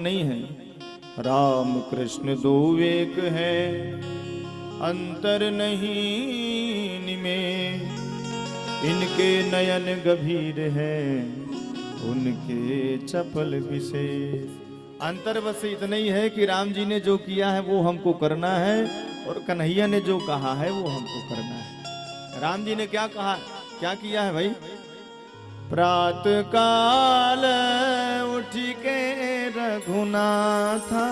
नहीं है। राम कृष्ण दो एक है, अंतर नहीं निमें। इनके नयन गंभीर है, उनके चपल विशेष। अंतर बस इतना ही है कि राम जी ने जो किया है वो हमको करना है, और कन्हैया ने जो कहा है वो हमको करना है। राम जी ने क्या कहा, क्या किया है भाई? प्रात काल उठ के रघुनाथा,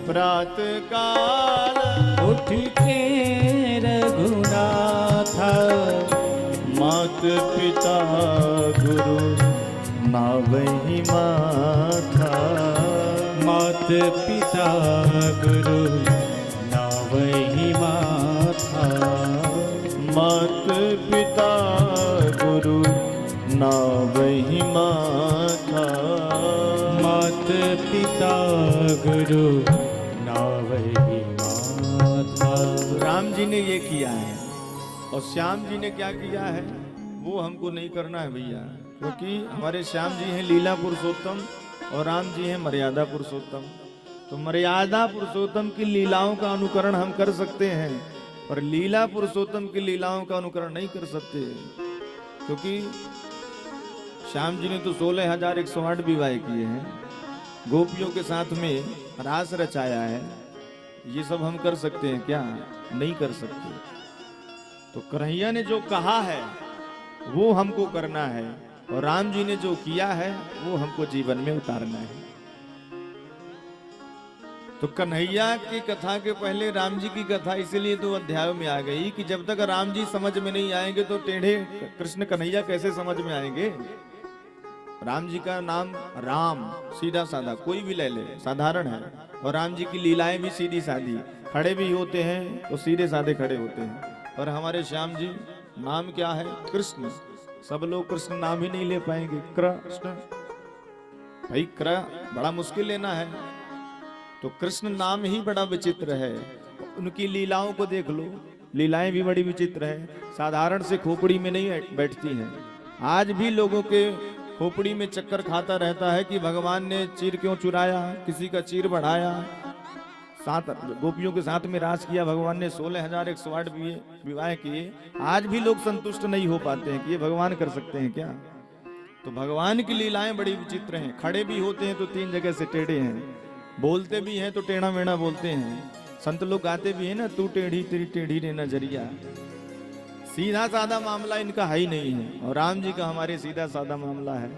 प्रात काल उठ के रघुनाथा, मात पिता गुरु नावहि माथा। मात पिता गुरु नावहि माथा। मात पिता गुरु नावहि माथा। मात पिता गुरु नावहि माथा। राम जी ने ये किया है, और श्याम जी ने क्या किया है वो हमको नहीं करना है भैया, क्योंकि हमारे श्याम जी हैं लीला पुरुषोत्तम और राम जी हैं मर्यादा पुरुषोत्तम। तो मर्यादा पुरुषोत्तम की लीलाओं का अनुकरण हम कर सकते हैं, पर लीला पुरुषोत्तम की लीलाओं का अनुकरण नहीं कर सकते, क्योंकि श्याम जी ने तो 16,108 विवाह किए हैं, गोपियों के साथ में रास रचाया है। ये सब हम कर सकते हैं क्या? नहीं कर सकते। तो कन्हैया ने जो कहा है वो हमको करना है, और राम जी ने जो किया है वो हमको जीवन में उतारना है। तो कन्हैया की कथा के पहले राम जी की कथा इसीलिए तो अध्यायों में आ गई कि जब तक राम जी समझ में नहीं आएंगे तो टेढ़े कृष्ण कन्हैया कैसे समझ में आएंगे। राम जी का नाम राम, सीधा साधा, कोई भी ले ले, साधारण है, और राम जी की लीलाएं भी सीधी सादी, खड़े भी होते हैं तो सीधे साधे खड़े होते हैं। और हमारे श्याम जी नाम क्या है? कृष्ण। सब लोग कृष्ण नाम ही नहीं ले पाएंगे। कृष्ण भाई, क्र बड़ा मुश्किल लेना है, तो कृष्ण नाम ही बड़ा विचित्र है। उनकी लीलाओं को देख लो, लीलाएं भी बड़ी विचित्र है, साधारण से खोपड़ी में नहीं बैठती हैं। आज भी लोगों के खोपड़ी में चक्कर खाता रहता है कि भगवान ने चीर क्यों चुराया, किसी का चीर बढ़ाया, साथ गोपियों के साथ में रास किया, भगवान ने 16,108 विवाह किए। आज भी लोग संतुष्ट नहीं हो पाते हैं कि ये भगवान कर सकते हैं क्या। तो भगवान की लीलाएं बड़ी विचित्र हैं। खड़े भी होते हैं तो 3 जगह से टेढ़े हैं, बोलते भी हैं तो टेढ़ा मेढ़ा बोलते हैं। संत लोग गाते भी हैं ना, तू टेढ़ी तेरी टेढ़ी ने नजरिया। सीधा साधा मामला इनका है ही नहीं है, और राम जी का हमारे सीधा साधा मामला है।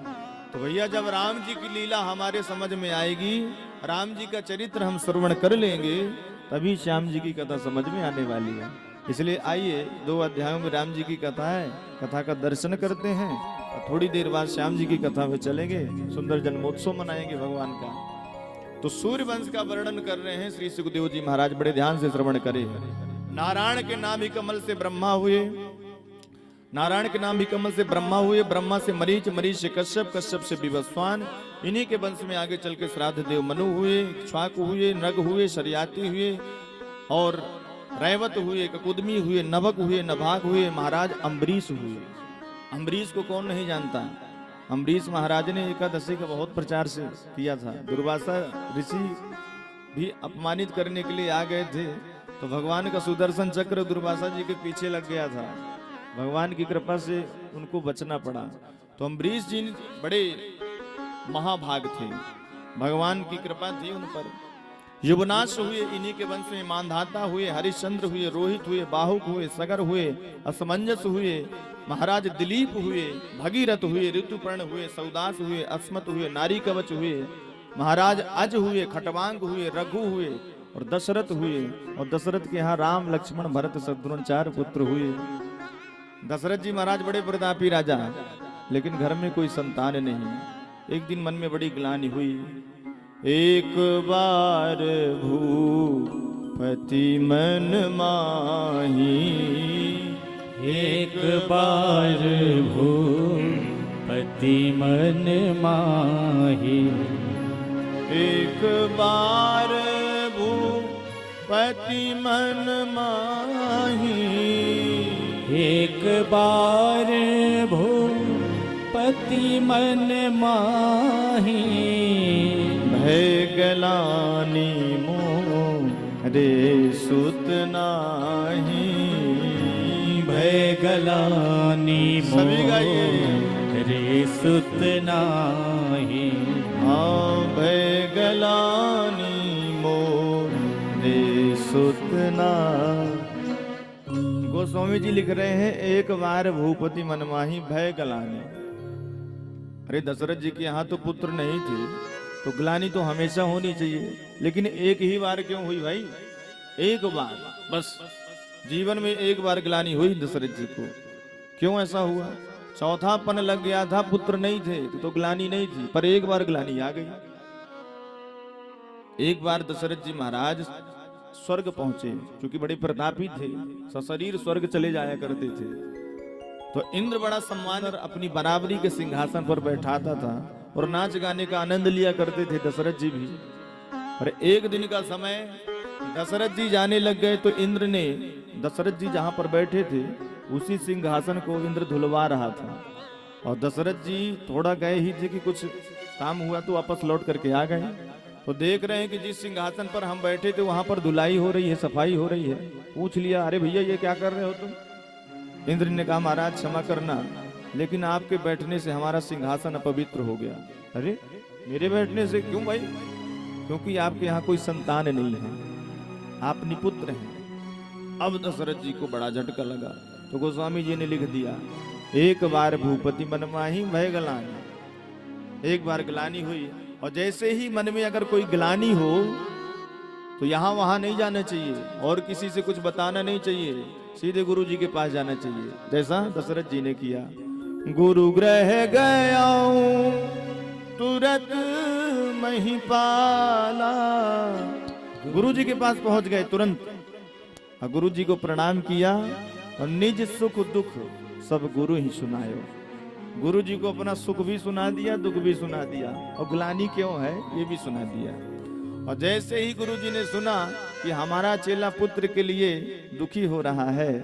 तो भैया जब राम जी की लीला हमारे समझ में आएगी, राम जी का चरित्र हम श्रवण कर लेंगे, तभी श्याम जी की कथा समझ में आने वाली है। इसलिए आइए 2 अध्यायों में राम जी की कथा है, कथा का दर्शन करते हैं, और थोड़ी देर बाद श्याम जी की कथा में चलेंगे, सुंदर जन्मोत्सव मनाएंगे भगवान का। तो सूर्य वंश का वर्णन कर रहे हैं श्री सुखदेव जी महाराज, बड़े ध्यान से श्रवण करें। नारायण के नाम ही कमल से ब्रह्मा हुए, नारायण के नाम ही कमल से ब्रह्मा हुए, ब्रह्मा से मरीच, मरीच से कश्यप, कश्यप से विवस्वान, इन्हीं के वंश में आगे चल के श्राद्ध देव मनु हुए, इक्ष्वाकु हुए, नग हुए, शरियाती हुए, और रैवत हुए, ककुदमी हुए, नभक हुए, नभाग हुए, महाराज अम्बरीश हुए। अम्बरीश को कौन नहीं जानता? अम्बरीश महाराज ने एकादशी का बहुत प्रचार से किया था। दुर्वासा ऋषि भी अपमानित करने के लिए आ गए थे, तो भगवान का सुदर्शन चक्र दुर्वासा जी के पीछे लग गया था। भगवान की कृपा से उनको बचना पड़ा। तो अम्बरीश जी बड़े महाभाग थे, भगवान की कृपा थी उन पर। युवनाश हुए, इन्हीं के वंश में मानधाता हुए, हरिश्चंद्र हुए, रोहित हुए, बाहुक हुए, सगर हुए, असमंजस हुए, महाराज दिलीप हुए, भगीरथ हुए, ऋतुपर्ण हुए, सौदास हुए, अस्मत हुए, नारी कवच हुए, महाराज अज हुए, खटवांग हुए, रघु हुए, और दशरथ हुए। और दशरथ के यहाँ राम, लक्ष्मण, भरत, शत्रुघ्न 4 पुत्र हुए। दशरथ जी महाराज बड़े प्रतापी राजा, लेकिन घर में कोई संतान नहीं। एक दिन मन में बड़ी ग्लानि हुई। एक बार भूपति मन माही, एक बार भूपति मन माही, एक बार भूपति मन माही, एक बार भूपति मन माही, गलानी मोरे सुत नाही। भय गलानी सभी गाइए। रे सुत नाही। हाँ भय गलानी मोरे सुत नाही। गोस्वामी जी लिख रहे हैं, एक बार भूपति मनमाही भय गलानी। अरे दशरथ जी के यहाँ तो पुत्र नहीं थे, तो ग्लानी तो हमेशा होनी चाहिए, लेकिन एक ही बार क्यों हुई भाई? एक बार बस, जीवन में एक बार ग्लानी हुई दशरथ जी को। क्यों ऐसा हुआ? चौथापन लग गया था, पुत्र नहीं थे तो ग्लानी नहीं थी, पर एक बार ग्लानी आ गई। एक बार दशरथ जी महाराज स्वर्ग पहुंचे, क्योंकि बड़े प्रतापी थे, सशरीर स्वर्ग चले जाया करते थे। तो इंद्र बड़ा सम्मान और अपनी बराबरी के सिंहासन पर बैठाता था और नाच गाने का आनंद लिया करते थे दशरथ जी भी। और एक दिन का समय दशरथ जी जाने लग गए तो इंद्र ने दशरथ जी जहां पर बैठे थे उसी सिंहासन को इंद्र धुलवा रहा था। और दशरथ जी थोड़ा गए ही थे कि कुछ काम हुआ तो वापस लौट करके आ गए। तो देख रहे हैं कि जिस सिंहासन पर हम बैठे थे वहां पर धुलाई हो रही है, सफाई हो रही है। पूछ लिया, अरे भैया ये क्या कर रहे हो तुम? इंद्र ने कहा, महाराज क्षमा करना, लेकिन आपके बैठने से हमारा सिंहासन अपवित्र हो गया। अरे मेरे बैठने से क्यों भाई? क्योंकि आपके यहाँ कोई संतान नहीं है, आप निपुत्र हैं। अब दशरथ जी को बड़ा झटका लगा, तो गोस्वामी जी ने लिख दिया, एक बार भूपति मनमाही भय गलानी। एक बार ग्लानी हुई, और जैसे ही मन में अगर कोई ग्लानी हो तो यहाँ वहां नहीं जाना चाहिए और किसी से कुछ बताना नहीं चाहिए, सीधे गुरु जी के पास जाना चाहिए, जैसा दशरथ जी ने किया। गुरु ग्रह गया तुरत महिपाला। गुरु जी के पास पहुंच गए तुरंत, और गुरु जी को प्रणाम किया और निज सुख दुख सब गुरु ही सुनायो। गुरु जी को अपना सुख भी सुना दिया, दुख भी सुना दिया, और ग्लानी क्यों है ये भी सुना दिया। और जैसे ही गुरु जी ने सुना कि हमारा चेला पुत्र के लिए दुखी हो रहा है,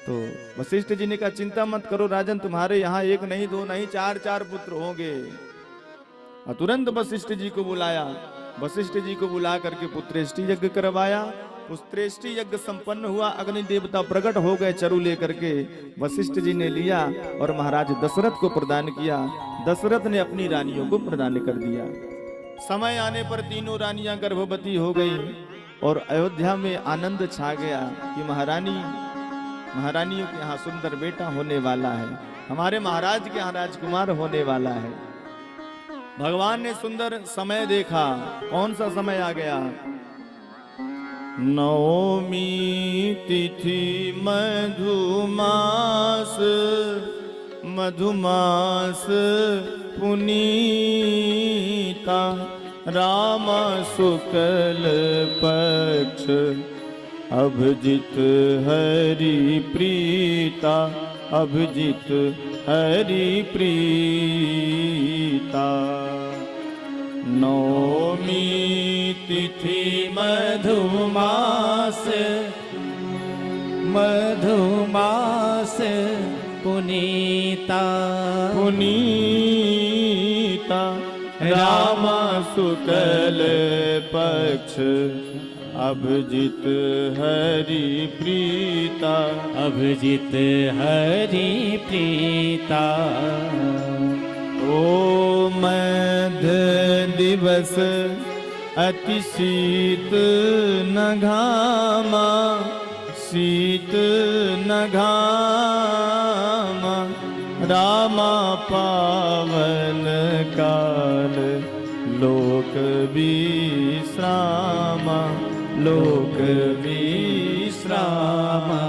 तो वशिष्ठ जी ने कहा, चिंता मत करो राजन, तुम्हारे यहाँ एक नहीं दो नहीं चार चार पुत्र होंगे। और तुरंत वशिष्ठ जी को बुलाया, वशिष्ठ जी को बुला करके पुत्रेष्टि यज्ञ करवाया। पुत्रेष्टि यज्ञ संपन्न हुआ, अग्नि देवता प्रकट हो गए चरु लेकर के। वशिष्ठ जी ने लिया और महाराज दशरथ को प्रदान किया। दशरथ ने अपनी रानियों को प्रदान कर दिया। समय आने पर तीनों रानियां गर्भवती हो गई और अयोध्या में आनंद छा गया कि महारानियों के यहाँ सुंदर बेटा होने वाला है, हमारे महाराज के यहाँ राजकुमार होने वाला है। भगवान ने सुंदर समय देखा। कौन सा समय आ गया? नवमी तिथि मधुमास, मधुमास पुनीता, राम शुक्ल पक्ष अभिजित हरि प्रीता, अभिजित हरि प्रीता। नवमी तिथि मधुमास, मधुमास पुनीता, पुनीता, राम शुक्ल पक्ष अभिजित हरि प्रीता, अभिजित हरि प्रीता। ओ मध्य दिवस अति शीत न घामा, शीत न घामा, रामा पावन काल लोक विश्रामा, लोक विश्रामा।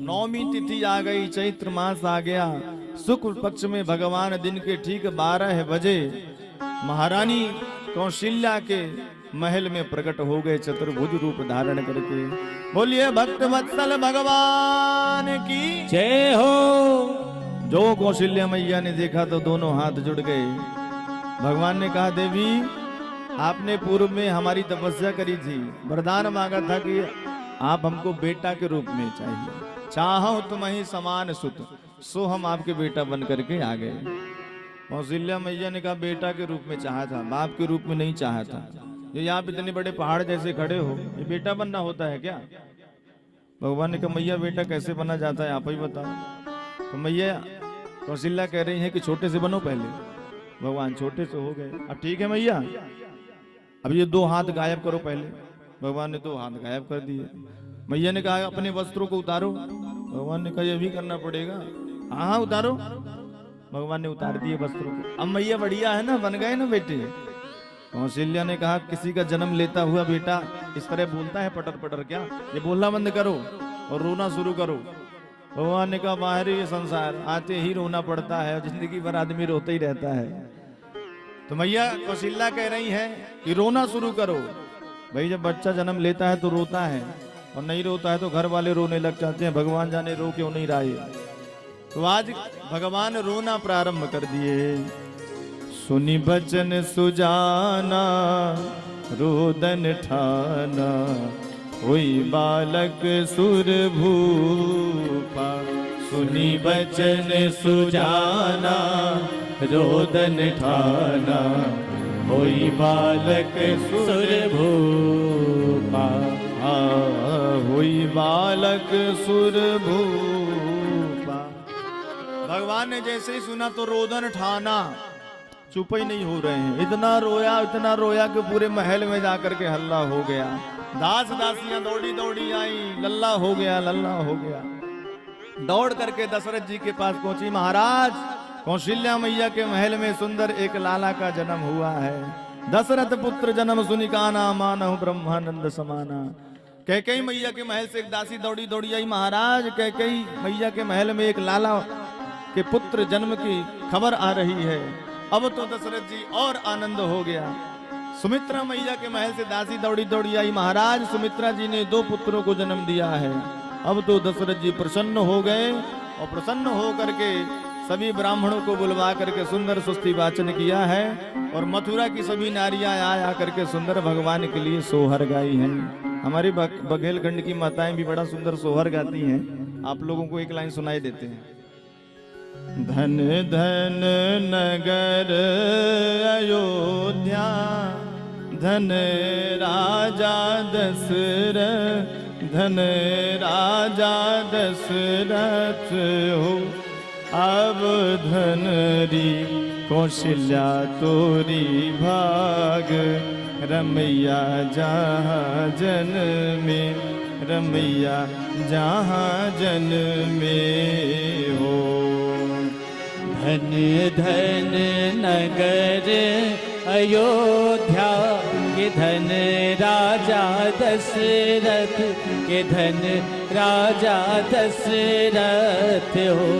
नौमी तिथि आ गई, चैत्र मास आ गया। शुक्ल पक्ष में भगवान दिन के ठीक 12 बजे महारानी कौशल्या के महल में प्रकट हो गए चतुर्भुज रूप धारण करके। बोलिए भक्त वत्सल भगवान की जय हो। जो कौशल्या मैया ने देखा तो दोनों हाथ जुड़ गए। भगवान ने कहा, देवी आपने पूर्व में हमारी तपस्या करी थी, वरदान मांगा था कि आप हमको बेटा के रूप में चाहिए, चाहो तुम्हें समान सुत, सो हम आपके बेटा बन करके आ गए। कौशल्या मैया ने कहा बेटा के रूप में चाहा था, बाप के रूप में नहीं चाहा था। ये आप इतने बड़े पहाड़ जैसे खड़े हो, ये बेटा बनना होता है क्या? भगवान ने कहा मैया बेटा कैसे बना जाता है आप ही बताओ। तो मैया कौशल्या कह रही है कि छोटे से बनो पहले। भगवान छोटे से हो गए। अब ठीक है मैया, अब ये 2 हाथ गायब करो पहले। भगवान ने 2 हाथ गायब कर दिए। मैया ने कहा अपने वस्त्रों को उतारो। भगवान ने कहा ये भी करना पड़ेगा। हाँ हाँ उतारो। भगवान ने उतार दिए वस्त्रों को। अब मैया बढ़िया है ना, बन गए ना बेटे। कौशल्या ने कहा किसी का जन्म लेता हुआ बेटा इस तरह बोलता है पटर पटर क्या? ये बोलना बंद करो और रोना शुरू करो। भगवान ने कहा बाहर ये संसार आते ही रोना पड़ता है, जिंदगी भर आदमी रोते ही रहता है। तो मैया कौशल्या कह रही है कि रोना शुरू करो। भाई जब बच्चा जन्म लेता है तो रोता है, और नहीं रोता है तो घर वाले रोने लग जाते हैं। भगवान जाने रो क्यों नहीं रहे। तो आज भगवान रोना प्रारंभ कर दिए। सुनी बचन सुजाना रोदन ठाना, हुई बालक सुर भूपा। सुनी बचन सुजाना रोदन ठाना, होई बालक सुर भूपा। हुई बालक सुर भूपा। भगवान ने जैसे ही सुना तो रोदन ठाना, चुप ही नहीं हो रहे हैं। इतना रोया कि पूरे महल में जाकर के हल्ला हो गया। दास दासियां दौड़ी दौड़ी आई, लल्ला हो गया लल्ला हो गया। दौड़ करके दशरथ जी के पास पहुंची। महाराज कौशल्या मैया के महल में सुंदर एक लाला का जन्म हुआ है। दशरथ पुत्र जन्म सुनिकाना, मानहु ब्रह्मानंद समाना। कैकेयी मैया के महल से एक दासी दौड़ी दौड़ी आई। महाराज कैकेयी मैया के महल में एक लाला के पुत्र जन्म की खबर आ रही है। अब तो दशरथ जी और आनंद हो गया। सुमित्रा मैया के महल से दासी दौड़ी दौड़ी आई। महाराज सुमित्रा जी ने 2 पुत्रों को जन्म दिया है। अब तो दशरथ जी प्रसन्न हो गए, और प्रसन्न हो करके सभी ब्राह्मणों को बुलवा करके सुंदर स्तुति वाचन किया है। और मथुरा की सभी नारियां आ करके सुंदर भगवान के लिए सोहर गाई हैं। हमारी बघेलखंड की माताएं भी बड़ा सुंदर सोहर गाती हैं। आप लोगों को एक लाइन सुनाई देते हैं। धन धन नगर अयोध्या, धन राजा दशरथ, धन राजा दशरथ हो। अब धन री कौशल्या तोरी भाग, रमैया जहाँ जन में, रमैया जहाँ जन में हो। धन धन नगर अयोध्या के धन राजा दशरथ, के धन राजा दशरथ हो।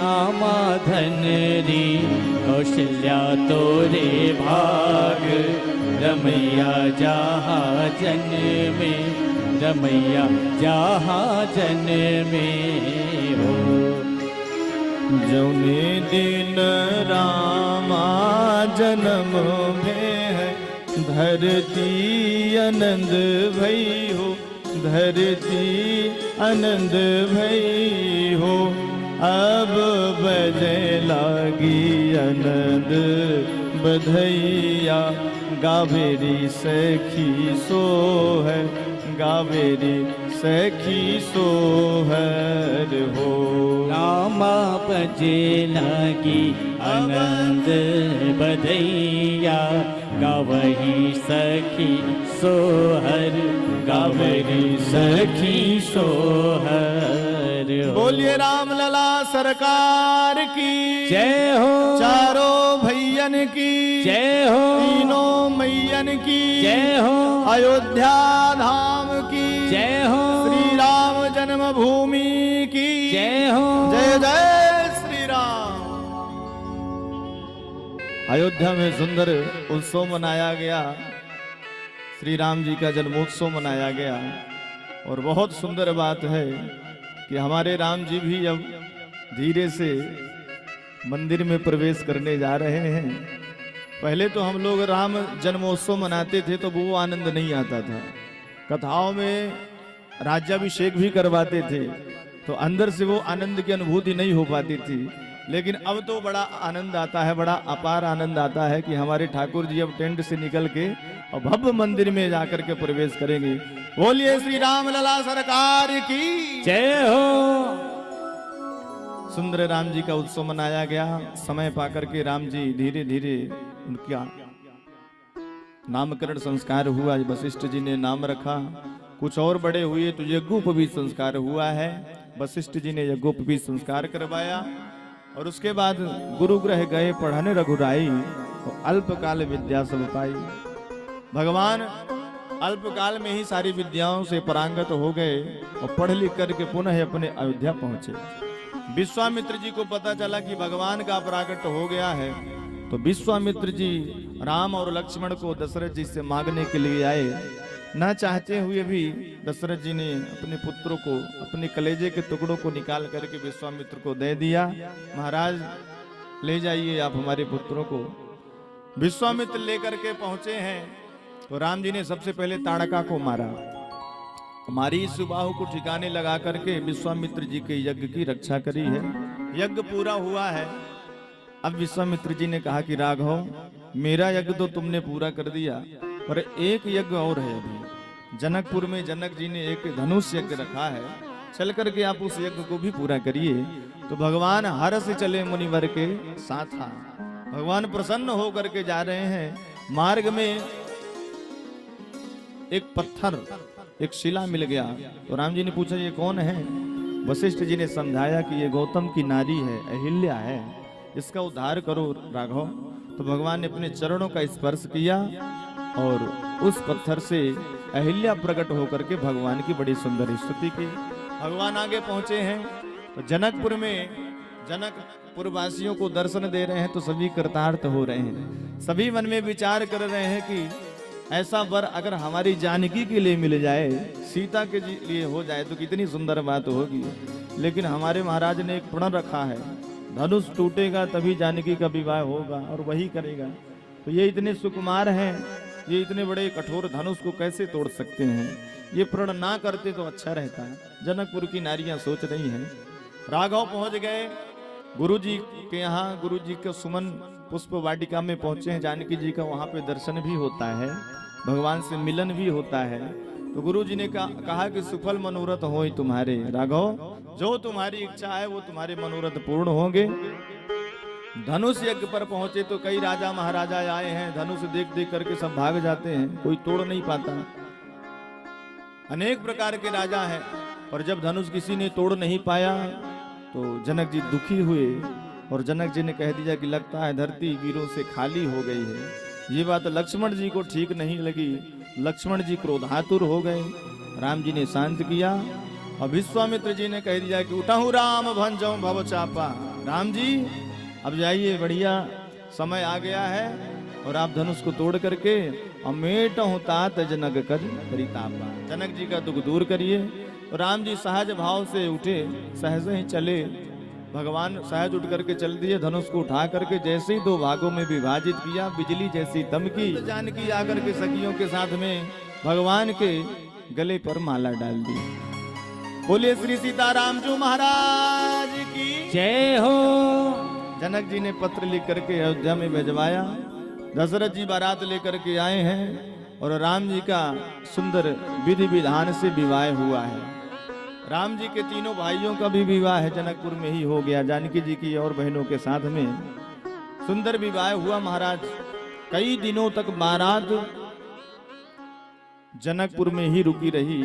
आमा धन री कौशल्या तोरे भाग, रमैया जहाँ जन में, रमैया जहाँ जन में हो। जौने दिन रामा जन्म में है, धरती आनंद भई हो, धरती आनंद भई हो। अब बजे लागी आनंद बधैया, गावेरी सखी सोहर, गावेरी सखी सोहर हो। रामा बजे लागी आनंद बधैया, गावही सखी सोहर, गावही सखी सोहर हो। बोलिए राम लला सरकार की जय हो। चारों भैयन की जय हो। तीनों मैयन की जय हो। अयोध्या धाम की जय हो। श्री राम जन्मभूमि की जय हो। जय जय श्री राम। अयोध्या में सुंदर उत्सव मनाया गया। श्री राम जी का जन्मोत्सव मनाया गया। और बहुत सुंदर बात है कि हमारे राम जी भी अब धीरे से मंदिर में प्रवेश करने जा रहे हैं। पहले तो हम लोग राम जन्मोत्सव मनाते थे तो वो आनंद नहीं आता था। कथाओं में राज्याभिषेक भी करवाते थे तो अंदर से वो आनंद की अनुभूति नहीं हो पाती थी। लेकिन अब तो बड़ा आनंद आता है, बड़ा अपार आनंद आता है कि हमारे ठाकुर जी अब टेंट से निकल के और भव्य मंदिर में जाकर के प्रवेश करेंगे। बोलिए श्री राम लला सरकार की जय हो। सुंदर राम जी का उत्सव मनाया गया। समय पाकर के राम जी धीरे धीरे उनका नामकरण संस्कार हुआ। वशिष्ठ जी ने नाम रखा। कुछ और बड़े हुए तो यज्ञोपवीत संस्कार हुआ है। वशिष्ठ जी ने यज्ञोपवीत संस्कार करवाया और उसके बाद गुरु गृह गए पढ़ने रघुराई और अल्पकाल विद्या सब पाई। भगवान अल्पकाल में ही सारी विद्याओं से परांगत हो गए और पढ़ लिख करके पुनः अपने अयोध्या पहुंचे। विश्वामित्र जी को पता चला कि भगवान का प्राकट हो गया है, तो विश्वामित्र जी राम और लक्ष्मण को दशरथ जी से मांगने के लिए आए। न चाहते हुए भी दशरथ जी ने अपने पुत्रों को, अपने कलेजे के टुकड़ों को निकाल करके विश्वामित्र को दे दिया। महाराज ले जाइए आप हमारे पुत्रों को। विश्वामित्र लेकर के पहुंचे हैं तो राम जी ने सबसे पहले ताड़का को मारा। हमारी सुबाहु को ठिकाने लगा करके विश्वामित्र जी के यज्ञ की रक्षा करी है। यज्ञ पूरा हुआ है। अब विश्वामित्र जी ने कहा कि राघव, मेरा यज्ञ तो तुमने पूरा कर दिया, पर एक यज्ञ और है। अभी जनकपुर में जनक जी ने एक धनुष यज्ञ रखा है, चल करके आप उस यज्ञ को भी पूरा करिए। तो भगवान हर से चले मुनिवर के साथ। भगवान प्रसन्न हो करके जा रहे हैं। मार्ग में एक पत्थर, एक शिला मिल गया। तो राम जी ने पूछा ये कौन है? वशिष्ठ जी ने समझाया कि ये गौतम की नारी है, अहिल्या है, इसका उद्धार करो राघव। तो भगवान ने अपने चरणों का स्पर्श किया और उस पत्थर से अहिल्या प्रकट होकर के भगवान की बड़ी सुंदर स्तुति की। भगवान आगे पहुंचे हैं तो जनकपुर में जनकपुर वासियों को दर्शन दे रहे हैं तो सभी कृतार्थ हो रहे हैं। सभी मन में विचार कर रहे हैं कि ऐसा वर अगर हमारी जानकी के लिए मिल जाए, सीता के लिए हो जाए तो कितनी सुंदर बात होगी। लेकिन हमारे महाराज ने एक प्रण रखा है, धनुष टूटेगा तभी जानकी का विवाह होगा और वही करेगा। तो ये इतने सुकुमार हैं, ये इतने बड़े कठोर धनुष को कैसे तोड़ सकते हैं? ये प्रण ना करते तो अच्छा रहता। जनकपुर की नारियां सोच रही हैं। राघव पहुंच गए गुरु जी के यहाँ। गुरु जी के सुमन पुष्प वाटिका में पहुंचे हैं। जानकी जी का वहां पे दर्शन भी होता है, भगवान से मिलन भी होता है। तो गुरु जी ने कहा कि सुफल मनोरथ होय तुम्हारे। राघव, जो तुम्हारी इच्छा है वो तुम्हारे मनोरथ पूर्ण होंगे। धनुष यज्ञ पर पहुंचे तो कई राजा महाराजा आए हैं। धनुष देख देख करके सब भाग जाते हैं, कोई तोड़ नहीं पाता। अनेक प्रकार के राजा हैं, और जब धनुष किसी ने तोड़ नहीं पाया तो जनक जी दुखी हुए और जनक जी ने कह दिया कि लगता है धरती वीरों से खाली हो गई है। ये बात लक्ष्मण जी को ठीक नहीं लगी। लक्ष्मण जी क्रोधातुर हो गए। राम जी ने शांत किया और विश्वामित्र जी ने कह दिया कि उठाऊ राम भंजऊ भव चापा। राम जी अब जाइए, बढ़िया समय आ गया है और आप धनुष को तोड़ करके अमेट तात जनक कर परितापा, जनक जी का दुख दूर करिए। राम जी सहज भाव से उठे, सहज ही चले। भगवान सहज उठ करके चल दिए। धनुष को उठा करके जैसे ही दो भागों में विभाजित किया, बिजली जैसी दमकी। जानकी आकर के सखियों के साथ में भगवान के गले पर माला डाल दी। बोले श्री सीताराम जी महाराज की जय हो। जनक जी ने पत्र लिख करके अयोध्या में भिजवाया। दशरथ जी बारात लेकर के आए हैं और राम जी का सुंदर विधि विधान से विवाह हुआ है। राम जी के तीनों भाइयों का भी विवाह है जनकपुर में ही हो गया। जानकी जी की और बहनों के साथ में सुंदर विवाह हुआ। महाराज कई दिनों तक बारात जनकपुर में ही रुकी रही।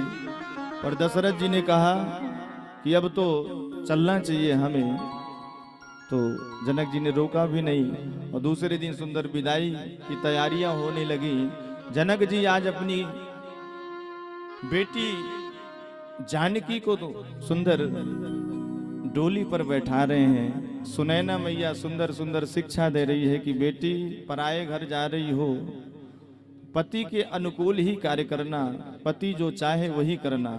और दशरथ जी ने कहा कि अब तो चलना चाहिए हमें। तो जनक जी ने रोका भी नहीं और दूसरे दिन सुंदर विदाई की तैयारियां होने लगी। जनक जी आज अपनी बेटी जानकी को तो सुंदर डोली पर बैठा रहे हैं। सुनैना मैया सुंदर सुंदर शिक्षा दे रही है कि बेटी पराये घर जा रही हो, पति के अनुकूल ही कार्य करना, पति जो चाहे वही करना,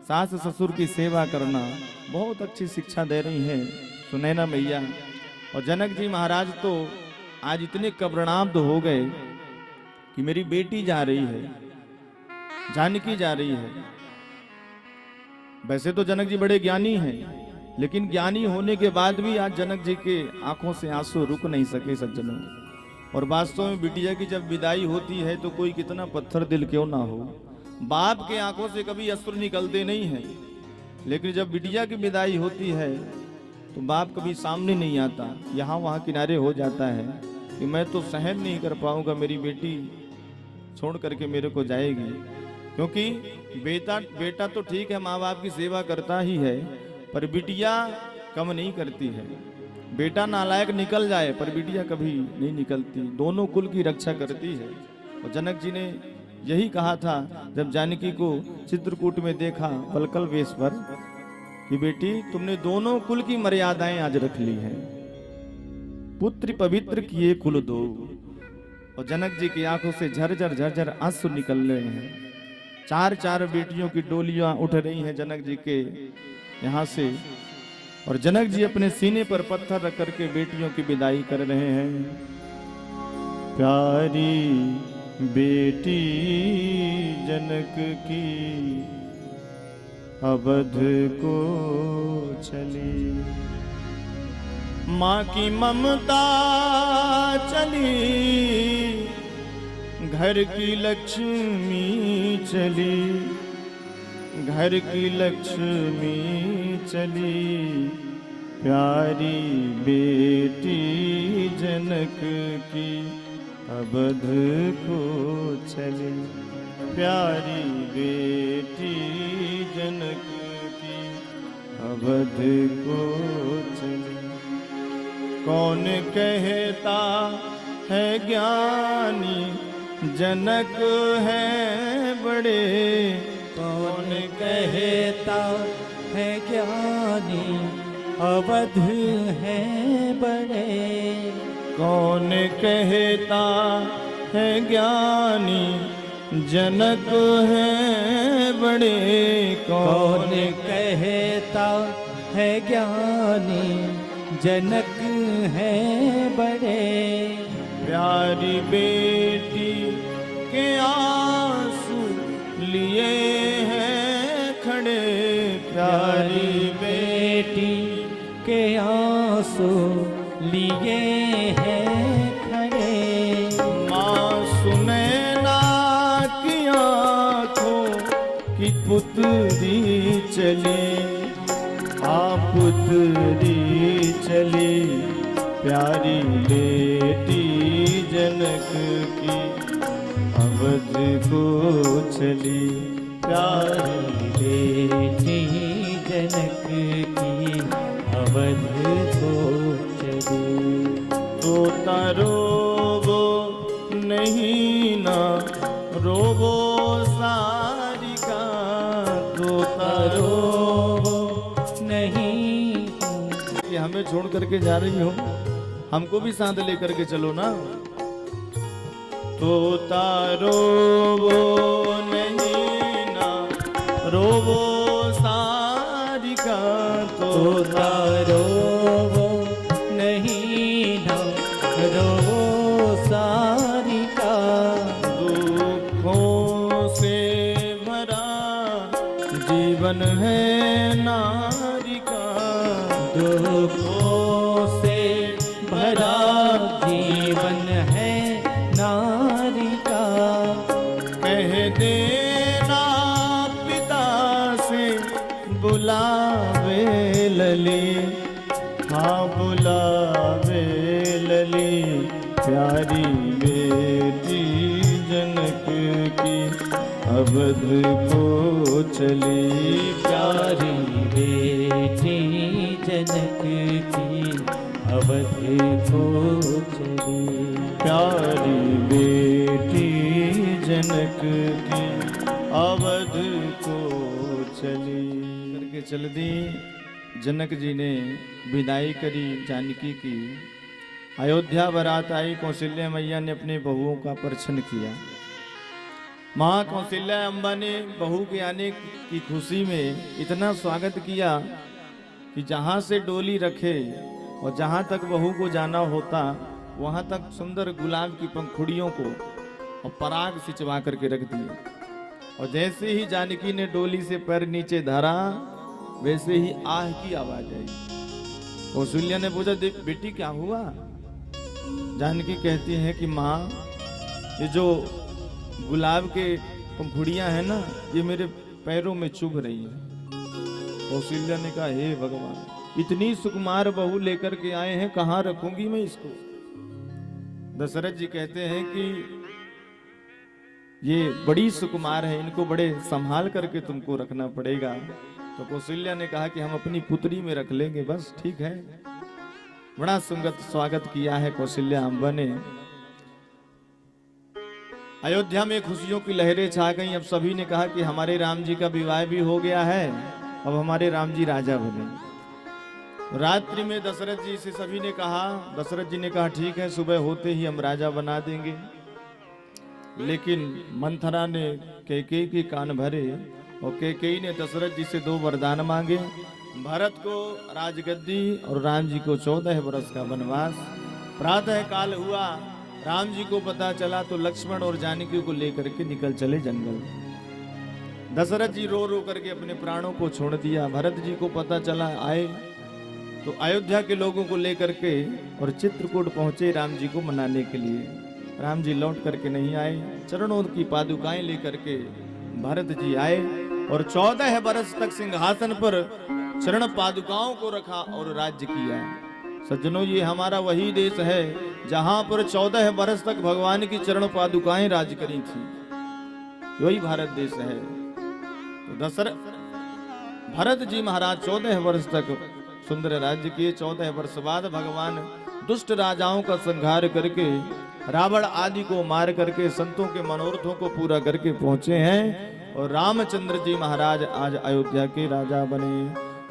सास ससुर की सेवा करना। बहुत अच्छी शिक्षा दे रही है सुनैना मैया। और जनक जी महाराज तो आज इतने कब्रणाब्द हो गए कि मेरी बेटी जा रही है, जानकी जा रही है। वैसे तो जनक जी बड़े ज्ञानी हैं, लेकिन ज्ञानी होने के बाद भी आज जनक जी के आंखों से आंसू रुक नहीं सके सज्जनों। और वास्तव में बिटिया की जब विदाई होती है तो कोई कितना पत्थर दिल क्यों ना हो, बाप के आंखों से कभी अश्रु निकलते नहीं हैं, लेकिन जब बिटिया की विदाई होती है तो बाप कभी सामने नहीं आता, यहाँ वहाँ किनारे हो जाता है कि मैं तो सहन नहीं कर पाऊंगा, मेरी बेटी छोड़ करके मेरे को जाएगी। क्योंकि बेटा तो ठीक है, माँ बाप की सेवा करता ही है, पर बिटिया कम नहीं करती है। बेटा नालायक निकल जाए पर बिटिया कभी नहीं निकलती, दोनों कुल की रक्षा करती है। और जनक जी ने यही कहा था जब जानकी को चित्रकूट में देखा पलकल वेश पर कि बेटी तुमने दोनों कुल की मर्यादाएं आज रख ली हैं, पुत्र पवित्र किए कुल दो। और जनक जी की आंखों से झरझर झरझर आंसू निकल रहे हैं। चार चार बेटियों की डोलियां उठ रही हैं जनक जी के यहाँ से, और जनक जी अपने सीने पर पत्थर रख करके बेटियों की विदाई कर रहे हैं। प्यारी बेटी जनक की अवध को चली, माँ की ममता चली, घर की लक्ष्मी चली, घर की लक्ष्मी चली, प्यारी बेटी जनक की अवध को चली, प्यारी बेटी जनक की अवध को चली। कौन कहता है ज्ञानी जनक है बड़े, कौन कहता है ज्ञानी अवध है बड़े, कौन कहता है ज्ञानी जनक है बड़े, कौन कहता है ज्ञानी जनक है बड़े। प्यारी बेटी के आंसू लिए हैं खड़े, प्यारी बेटी के आंसू लिए हैं खड़े। माँ सुनैना की आँखों की पुत्री चली, पुत्री चली, प्यारी बेटी जनक की अवध को चली, प्यारी बेटी जनक की अवध को चली। तोता रोवो नहीं ना रोवो सारिका, तोता रोवो नहीं। ये हमें छोड़ करके जा रही हो, हमको भी साथ लेकर के चलो ना। तोता रोवो नहीं ना रोवो सारिका, तोता रोवो नहीं ना रोवो सारिका। दुखों से भरा जीवन है नारी का, दुखों से भरा जीवन है नारी का। कह देना पिता से बुलावे लली, हाँ बुलावे लली, प्यारी बेटी जनक की अवध को चली, प्यारी बेटी जनक की अवध को चली, प्यारी बेटी जनक की अवध को चली। करके चल दी। जनक जी ने विदाई करी जानकी की। अयोध्या बारात आई, कौशल्या मैया ने अपने बहुओं का परिछन किया। माँ कौशल्या अम्बा ने बहू के आने की खुशी में इतना स्वागत किया कि जहाँ से डोली रखे और जहाँ तक बहू को जाना होता वहाँ तक सुंदर गुलाब की पंखुड़ियों को और पराग सिंचवा करके रख दिए। और जैसे ही जानकी ने डोली से पैर नीचे धरा, वैसे ही आह की आवाज आई। कौशल्या ने पूछा, बेटी क्या हुआ? जानकी कहती है कि माँ, ये जो गुलाब के पंखुड़ियां है ना, ये मेरे पैरों में चुभ रही है। कौशल्या ने कहा, हे भगवान, इतनी सुकुमार बहू लेकर के आए हैं, कहाँ रखूंगी मैं इसको? दशरथ जी कहते हैं कि ये बड़ी सुकुमार है, इनको बड़े संभाल करके तुमको रखना पड़ेगा। तो कौशल्या ने कहा कि हम अपनी पुत्री में रख लेंगे, बस ठीक है। बड़ा सुंदर स्वागत किया है कौशल्या अम्बा ने। अयोध्या में खुशियों की लहरें छा गई। अब सभी ने कहा कि हमारे राम जी का विवाह भी हो गया है, अब हमारे राम जी राजा बने। रात्रि में दशरथ जी से सभी ने कहा, दशरथ जी ने कहा ठीक है, सुबह होते ही हम राजा बना देंगे। लेकिन मंथरा ने कैकेयी के कान भरे और कैकेयी ने दशरथ जी से 2 वरदान मांगे, भरत को राजगद्दी और राम जी को 14 वर्ष का वनवास। प्रातः काल हुआ, राम जी को पता चला तो लक्ष्मण और जानकी को लेकर के निकल चले जंगल। दशरथ जी रो रो करके अपने प्राणों को छोड़ दिया। भरत जी को पता चला, आए तो अयोध्या के लोगों को लेकर के और चित्रकूट पहुंचे राम जी को मनाने के लिए। राम जी लौट करके नहीं आए। चरणों की पादुकाएं लेकर के भरत जी आए और 14 वर्ष तक सिंहासन पर चरण पादुकाओं को रखा और राज्य किया। सज्जनों, ये हमारा वही देश है जहां पर 14 वर्ष तक भगवान की चरण पादुकाएं राज करी थी। वही भारत देश है। तो दशरथ भरत जी महाराज 14 वर्ष तक सुंदर राज्य किए। 14 वर्ष बाद भगवान दुष्ट राजाओं का संहार करके, रावण आदि को मार करके, संतों के मनोरथों को पूरा करके पहुंचे हैं और रामचंद्र जी महाराज आज अयोध्या के राजा बने।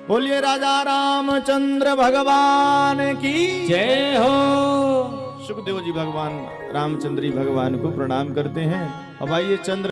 बोलिए राजा रामचंद्र भगवान की जय हो। सुखदेव जी भगवान रामचंद्र जी भगवान को प्रणाम करते हैं। अब आइए चंद्र